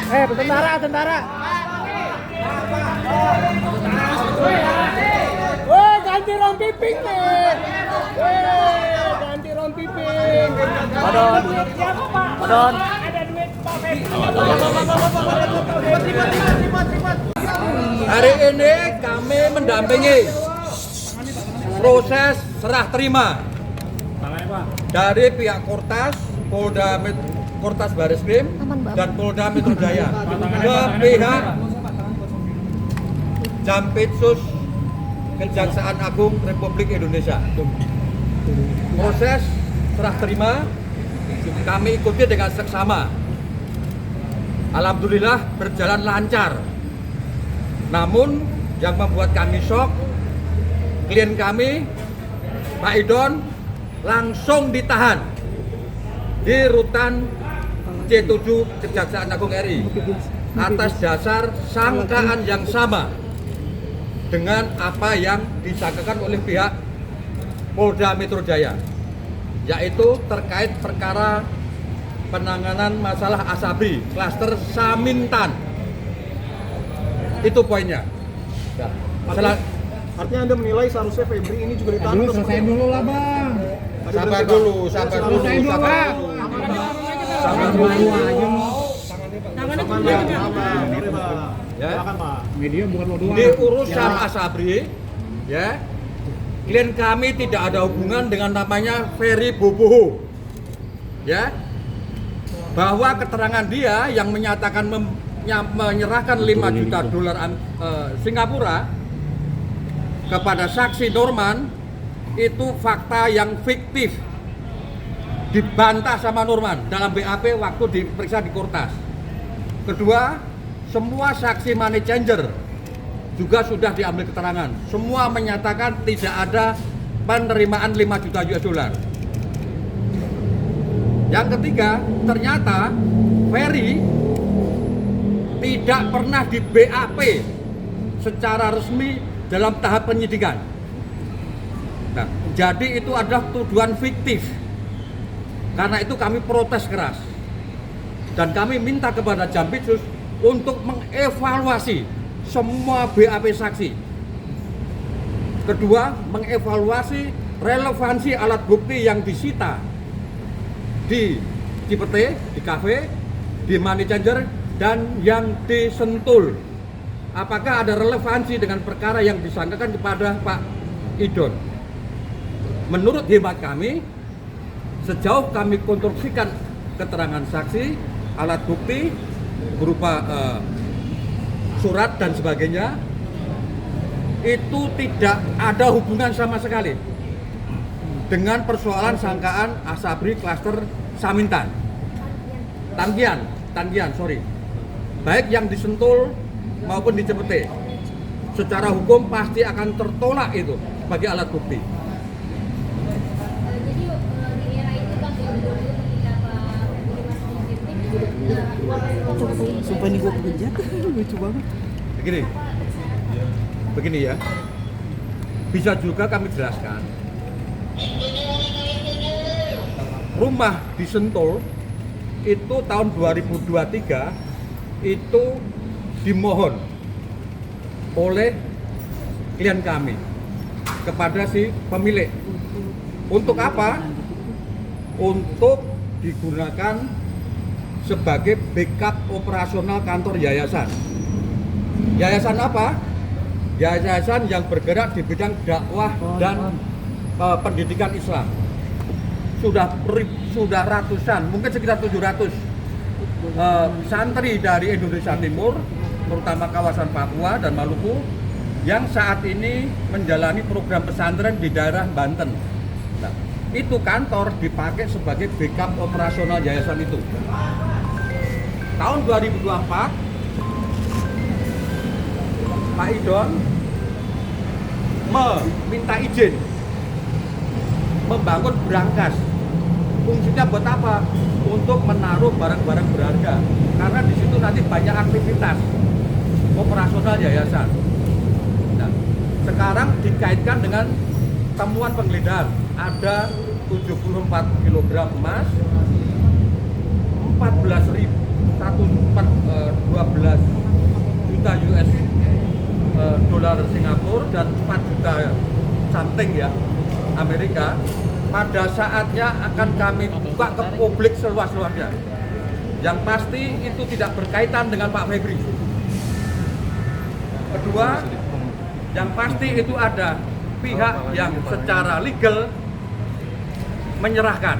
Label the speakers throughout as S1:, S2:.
S1: Tentara. Woi, ganti rompi pink nih. Ganti rompi pink. Padon. Ada duit Hari ini kami mendampingi proses serah terima dari pihak Kortas Bareskrim dan Polda Metro Jaya ke pihak Jampitsus Kejaksaan Agung Republik Indonesia. Proses serah terima kami ikuti dengan seksama. Alhamdulillah berjalan lancar. Namun yang membuat kami shock, klien kami Pak Idon langsung ditahan di rutan C7 Kejaksaan Agung RI atas dasar sangkaan yang sama dengan apa yang disangkakan oleh pihak Polda Metro Jaya, yaitu terkait perkara penanganan masalah Asabri klaster Samintan. Itu poinnya.
S2: Artinya Anda menilai seharusnya Febri ini juga ditahan.
S1: Selesaiin dulu lah Bang.
S2: Sabar dulu.
S1: Sabar dulu aja.
S2: Ya.
S1: Media bukan mau doang.
S2: Di urusan Asabri, ya, klien kami tidak ada hubungan dengan namanya Ferry Boboho, ya, bahwa keterangan dia yang menyatakan menyerahkan 5 juta dolar Singapura kepada saksi Norman itu fakta yang fiktif, dibantah sama Norman dalam BAP waktu diperiksa di Kortas. Kedua, semua saksi money changer juga sudah diambil keterangan. Semua menyatakan tidak ada penerimaan 5 juta US dollar. Yang ketiga, ternyata Ferry tidak pernah di BAP secara resmi dalam tahap penyidikan. Nah, jadi itu adalah tuduhan fiktif. Karena itu kami protes keras. Dan kami minta kepada Jampitsus untuk mengevaluasi semua BAP saksi. Kedua, mengevaluasi relevansi alat bukti yang disita di Cipete, di kafe, di money changer, dan yang di Sentul. Apakah ada relevansi dengan perkara yang disangkakan kepada Pak Idon? Menurut hemat kami, sejauh kami konstruksikan keterangan saksi, alat bukti berupa surat dan sebagainya, itu tidak ada hubungan sama sekali dengan persoalan sangkaan Asabri klaster Samintan. Tanggian, sorry. Baik yang disentul maupun di Cipete. Secara hukum pasti akan tertolak itu sebagai alat bukti.
S3: Jadi di era itu Bang, ketika Pak masih
S4: Sumpah ini gue penjat, lucu banget.
S2: Begini ya. Bisa juga kami jelaskan. Rumah di Sentul itu tahun 2023 itu dimohon oleh klien kami kepada si pemilik. Untuk apa? Untuk digunakan sebagai backup operasional kantor yayasan. Yayasan apa? Yayasan yang bergerak di bidang dakwah dan pendidikan Islam. Sudah ratusan, mungkin sekitar 700 santri dari Indonesia Timur, terutama kawasan Papua dan Maluku, yang saat ini menjalani program pesantren di daerah Banten. Nah, itu kantor dipakai sebagai backup operasional yayasan itu. Tahun 2024, Pak Idon meminta izin membangun brankas. Fungsinya buat apa? Untuk menaruh barang-barang berharga. Karena di situ nanti banyak aktivitas operasional yayasan. Nah, sekarang dikaitkan dengan temuan penggeledahan. Ada 74 kg emas, 14.100 12 juta US dolar Singapura dan 4 juta something ya Amerika, pada saatnya akan kami buka ke publik seluas-luasnya. Yang pasti itu tidak berkaitan dengan Pak Febri. Kedua, yang pasti itu ada pihak yang secara legal menyerahkan.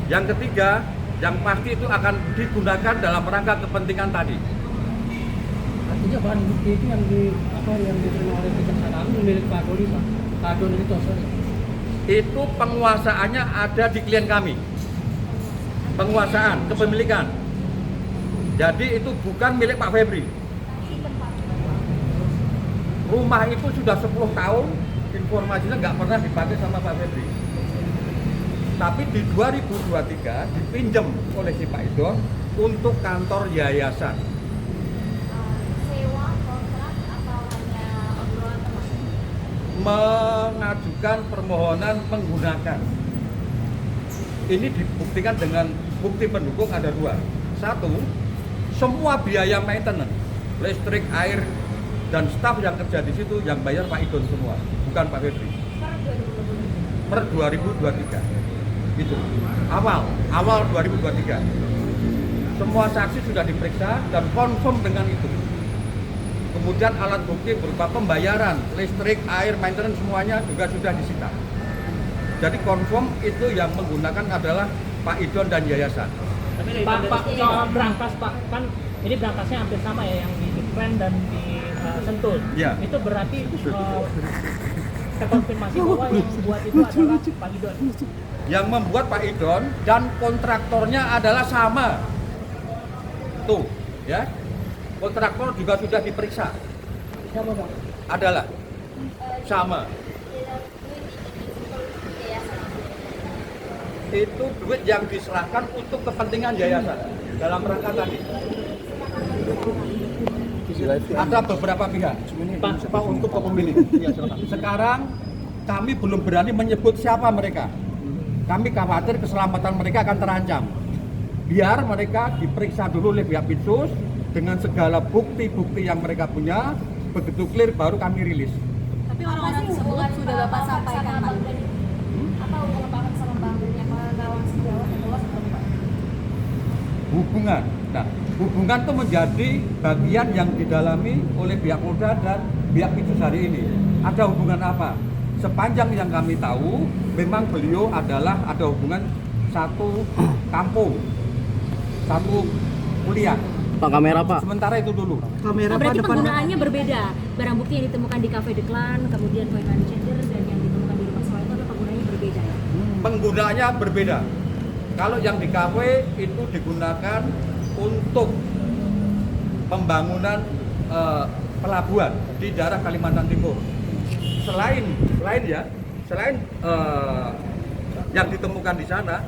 S2: Yang ketiga, yang pasti itu akan digunakan dalam rangka kepentingan tadi.
S5: Artinya bahan bukti itu yang diterima oleh Kejaksaan Agung milik Pak Doni, Pak. Pak Doni itu
S2: Itu penguasaannya ada di klien kami. Penguasaan, kepemilikan. Jadi itu bukan milik Pak Febri. Rumah itu sudah 10 tahun, informasinya nggak pernah dipakai sama Pak Febri. Tapi di 2023 dipinjam oleh si Pak Idon untuk kantor yayasan.
S3: Sewa, kontrak, atau hanya obrolan teman?
S2: Mengajukan permohonan menggunakan. Ini dibuktikan dengan bukti pendukung ada 2. 1, semua biaya maintenance, listrik, air, dan staf yang kerja di situ yang bayar Pak Idon semua, bukan Pak Febri. Per 2023. Itu awal 2023. Semua saksi sudah diperiksa dan konfirm dengan itu. Kemudian alat bukti berupa pembayaran listrik, air, maintenance semuanya juga sudah disita. Jadi konfirm itu yang menggunakan adalah Pak Idon dan yayasan.
S5: Pak, soal brankas Pak, kan ini brankasnya hampir sama ya, yang di Kren dan di Sentul.
S2: Ya.
S5: Itu berarti terkonfirmasi bahwa yang membuat itu adalah Pak Idon.
S2: Yang membuat Pak Idon dan kontraktornya adalah sama. Tuh, ya. Kontraktor juga sudah diperiksa.
S5: Siapa Pak?
S2: Adalah sama. Itu duit yang diserahkan untuk kepentingan yayasan dalam rangka tadi. Ada beberapa pihak. Pak untuk kepemilik. Ya, sekarang kami belum berani menyebut siapa mereka. Kami khawatir keselamatan mereka akan terancam. Biar mereka diperiksa dulu oleh pihak Pitsus dengan segala bukti-bukti yang mereka punya. Begitu clear baru kami rilis.
S3: Tapi orang-orang tersebut sudah Bapak sampaikan Pak. Apa hubungan Bapak sama Bang Doni? Apa kawan sejawat atau luas atau Pak?
S2: Hubungan. Nah, hubungan itu menjadi bagian yang didalami oleh pihak Polda dan pihak Pitsus hari ini. Ada hubungan apa? Sepanjang yang kami tahu, memang beliau adalah ada hubungan satu kampung, satu kuliah.
S6: Pak, kamera Pak.
S2: Sementara itu dulu.
S4: Kamera Pak
S7: Berarti
S4: depan.
S7: penggunaannya berbeda. Barang bukti yang ditemukan di Cafe The Clan, kemudian point money changer, dan yang ditemukan di rumah Soal itu adalah penggunaannya berbeda ya?
S2: Penggunaannya berbeda. Kalau yang di kafe itu digunakan untuk pembangunan pelabuhan di daerah Kalimantan Timur. Selain yang ditemukan di sana,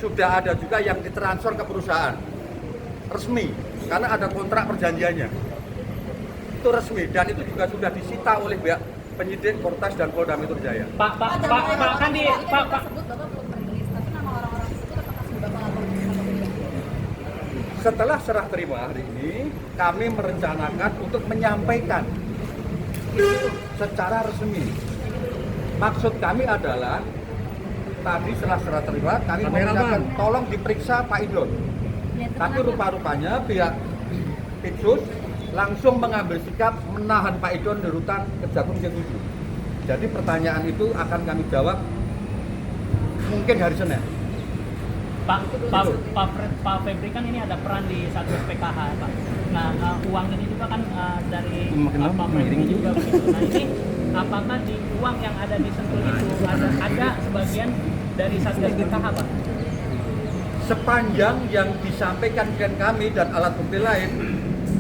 S2: sudah ada juga yang ditransfer ke perusahaan resmi karena ada kontrak perjanjiannya. Itu resmi dan itu juga sudah disita oleh pihak penyidik Polres dan Polda Metro Jaya.
S5: Pak kan di Pak.
S3: Tersebut Bapak belum merilis, tapi nama orang-orang tersebut apakah sudah Bapak laporkan atau tidak?
S2: Setelah serah terima hari ini, kami merencanakan untuk menyampaikan itu secara resmi. Maksud kami adalah tadi setelah serah terima, kami menyampaikan tolong diperiksa Pak Idon. Tapi rupa-rupanya pihak Pitsus langsung mengambil sikap menahan Pak Idon di rutan Kejagung C7. Jadi pertanyaan itu akan kami jawab mungkin hari Senin.
S5: Pak Febri kan ini ada peran di Satgas PKH Pak. Nah uang ini juga kan dari Pak Febri juga begitu. Nah ini apakah di uang yang ada di Sentul itu ada sebagian dari Satgas PKH Pak?
S2: Sepanjang yang disampaikan klien kami dan alat bukti lain,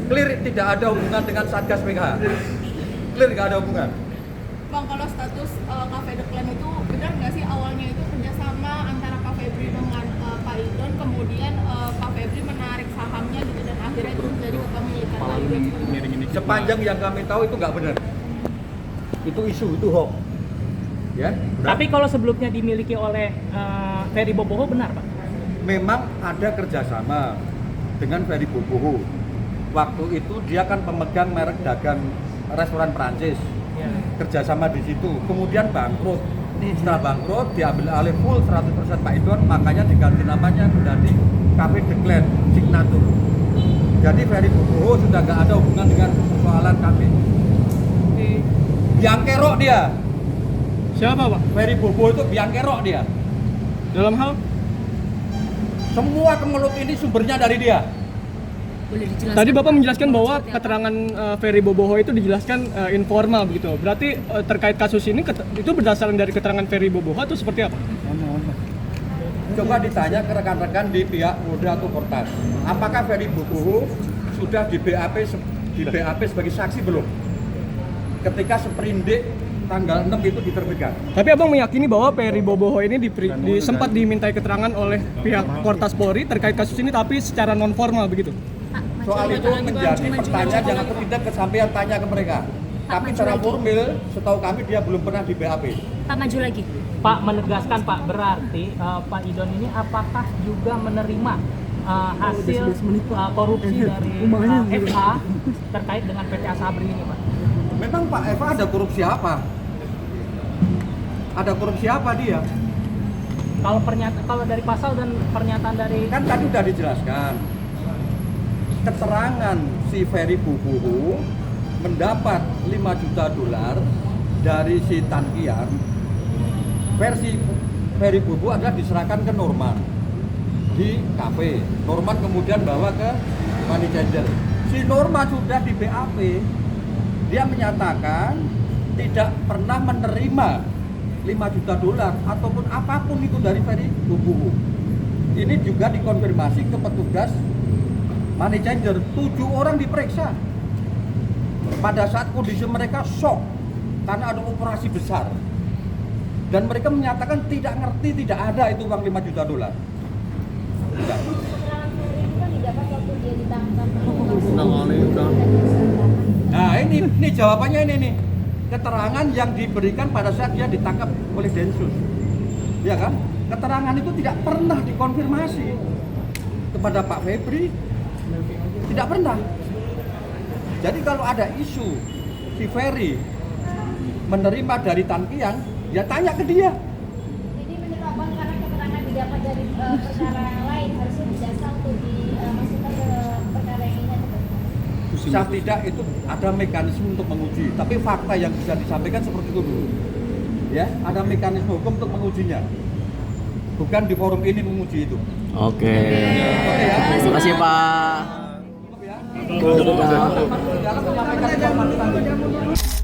S2: clear tidak ada hubungan dengan Satgas PKH. Clear tidak ada hubungan.
S8: Bang, kalau status Cafe The Clan itu benar nggak sih awalnya itu kerjasama antara Pak Febri dengan Pak Idon, kemudian Pak Febri menarik sahamnya gitu dan akhirnya itu menjadi kepemilikan Pak Idon?
S2: Sepanjang yang kami tahu itu nggak benar. Itu isu, itu hoax. Ya.
S5: Tapi kalau sebelumnya dimiliki oleh Ferry Boboho benar Pak?
S2: Memang ada kerjasama dengan Ferry Boboho. Waktu itu dia kan pemegang merek dagang restoran Prancis, kerjasama di situ. Kemudian bangkrut. Setelah bangkrut diambil alih full 100% Pak Idon, makanya diganti namanya menjadi Cafe The Clan Signature. Jadi Ferry Boboho sudah nggak ada hubungan dengan persoalan kafe. Biang kerok dia.
S6: Siapa Pak?
S2: Ferry Boboho itu biang kerok dia.
S6: Dalam hal?
S2: Semua kemelut ini sumbernya dari dia.
S7: Boleh dijelaskan?
S6: Tadi Bapak menjelaskan bahwa
S7: Maksudnya apa?
S6: keterangan Ferry Boboho itu dijelaskan informal begitu. Berarti terkait kasus ini itu berdasarkan dari keterangan Ferry Boboho atau seperti apa?
S2: Coba ditanya ke rekan-rekan di pihak Polda atau Kortas. Apakah Ferry Boboho sudah di BAP sebagai saksi belum? Ketika sprindik tanggal 6 itu diterbitkan.
S6: Tapi Abang meyakini bahwa Ferry Boboho ini sempat dimintai keterangan oleh pihak Kortas Polri terkait kasus ini tapi secara non formal begitu.
S2: Soal itu menjadi pertanyaan yang aku tidak kesampaian tanya ke mereka. Tapi secara formal, setahu kami dia belum pernah di BAP.
S7: Pak, maju lagi.
S5: Pak menegaskan Pak, berarti Pak Idon ini apakah juga menerima hasil korupsi dari FA terkait dengan PT Asabri ini Pak?
S2: Memang Pak Eva ada korupsi apa? Ada korupsi apa dia?
S5: Kalau dari pasal dan pernyataan dari
S2: Kan tadi sudah dijelaskan. Keterangan si Ferry Boboho mendapat 5 juta dolar dari si Tan Kian. Versi Ferry Boboho adalah diserahkan ke Norman di kafe. Norman kemudian bawa ke money changer. Si Norman sudah di BAP. Dia menyatakan tidak pernah menerima 5 juta dolar ataupun apapun itu dari Ferry Boboho. Ini juga dikonfirmasi ke petugas money changer. 7 orang diperiksa. Pada saat kondisi mereka shock karena ada operasi besar. Dan mereka menyatakan tidak ngerti, tidak ada itu uang 5 juta dolar. Tidak.
S3: Keterangan Ferry itu kan didapat waktu dia ditangkap.
S2: Nah ini jawabannya ini nih. Keterangan yang diberikan pada saat dia ditangkap oleh Densus. Ya kan? Keterangan itu tidak pernah dikonfirmasi kepada Pak Febri. Tidak pernah. Jadi kalau ada isu si Ferry menerima dari Tan Kian, ya tanya ke dia.
S3: Jadi menurut Abang karena keterangan didapat dari perkara yang lain harusnya dijasa untuk dimasukkan ke perkara yang ini atau bagaimana?
S2: Saat tidak itu ada mekanisme untuk menguji, tapi fakta yang bisa disampaikan seperti itu dulu. Ya, ada mekanisme hukum untuk mengujinya. Bukan di forum ini menguji itu.
S9: Oke.
S2: Oke ya.
S9: Terima kasih Pak.
S2: Dalam menyampaikan informasi tadi.